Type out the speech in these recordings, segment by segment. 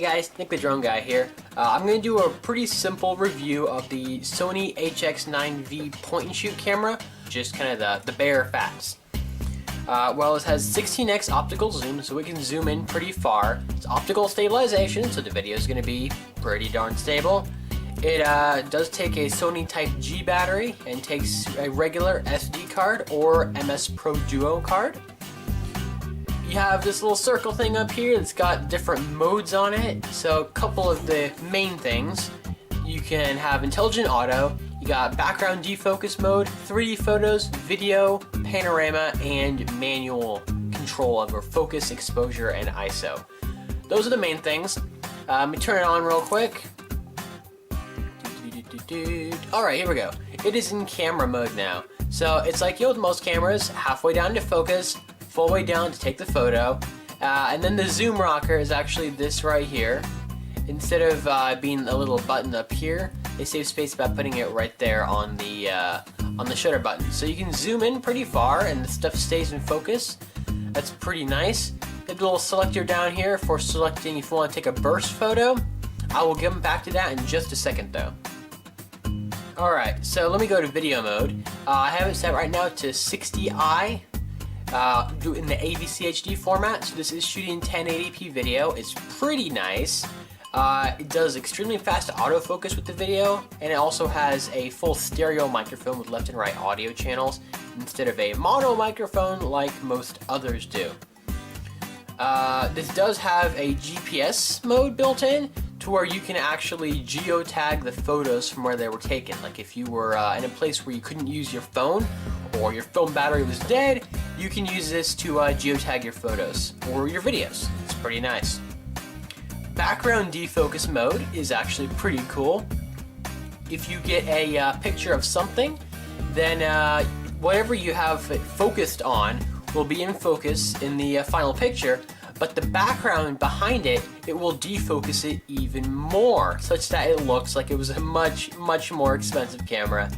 guys, Nick the Drone Guy here. I'm going to do a pretty simple review of the Sony HX9V point and shoot camera, just kind of the bare facts. Well, it has 16x optical zoom, so it can zoom in pretty far. It's optical stabilization, so the video is going to be pretty darn stable. It does take a Sony Type G battery and takes a regular SD card or MS Pro Duo card. You have this little circle thing up here that's got different modes on it. So a couple of the main things. You can have intelligent auto, you got background defocus mode, 3D photos, video, panorama, and manual control over focus, exposure, and ISO. Those are the main things. Let me turn it on real quick. Alright, here we go. It is in camera mode now. So it's like with most cameras, halfway down to focus, full way down to take the photo, and then the zoom rocker is actually this right here. Instead of being a little button up here, they save space by putting it right there on the shutter button. So you can zoom in pretty far and the stuff stays in focus. That's pretty nice. Got a little selector down here for selecting if you want to take a burst photo. I will get back to that in just a second though. Alright, so let me go to video mode. I have it set right now to 60i. Do it in the AVC HD format, so this is shooting 1080p video. It's pretty nice. It does extremely fast autofocus with the video, and it also has a full stereo microphone with left and right audio channels instead of a mono microphone like most others do. This does have a GPS mode built in to where you can actually geotag the photos from where they were taken. Like if you were in a place where you couldn't use your phone or your phone battery was dead, you can use this to geotag your photos or your videos. It's pretty nice. Background defocus mode is actually pretty cool. If you get a picture of something, then whatever you have it focused on will be in focus in the final picture, but the background behind it, it will defocus it even more, such that it looks like it was a much more expensive camera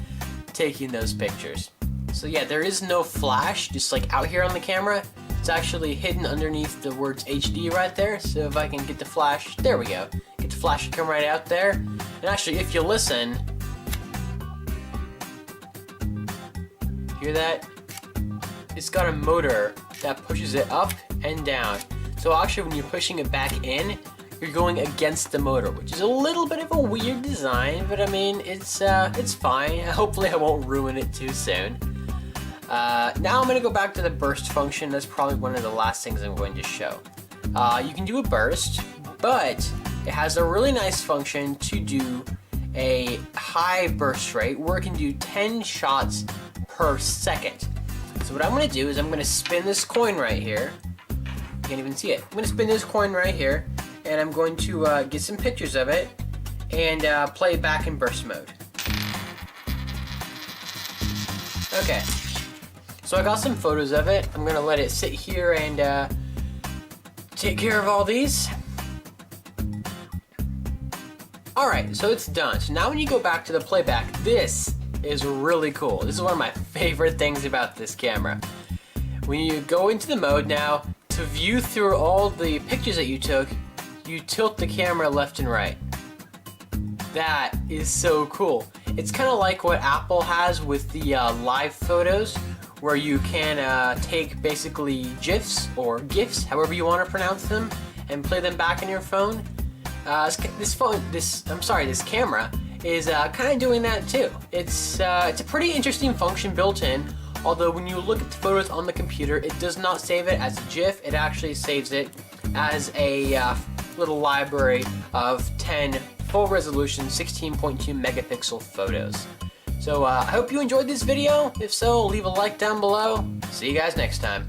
taking those pictures. So yeah, there is no flash, just like out here on the camera. It's actually hidden underneath the words HD right there. So if I can get the flash, there we go. Get the flash to come right out there. And actually, if you listen, hear that? It's got a motor that pushes it up and down. So actually, when you're pushing it back in, you're going against the motor, which is a little bit of a weird design, but I mean, it's fine. Hopefully, I won't ruin it too soon. Now I'm going to go back to the burst function. That's probably one of the last things I'm going to show. You can do a burst, but it has a really nice function to do a high burst rate where it can do 10 shots per second. So what I'm going to do is I'm going to spin this coin right here. You can't even see it. I'm going to spin this coin right here, and I'm going to get some pictures of it and play back in burst mode. Okay. So I got some photos of it. I'm gonna let it sit here and take care of all these. Alright, so it's done. So now when you go back to the playback, this is really cool. This is one of my favorite things about this camera. When you go into the mode now, to view through all the pictures that you took, you tilt the camera left and right. That is so cool. It's kind of like what Apple has with the live photos, where you can take basically GIFs or GIFs, however you want to pronounce them, and play them back in your phone. This camera is kind of doing that too. It's a pretty interesting function built in. Although when you look at the photos on the computer, it does not save it as a GIF. It actually saves it as a little library of 10 full resolution 16.2 megapixel photos. So I hope you enjoyed this video. If so, leave a like down below. See you guys next time.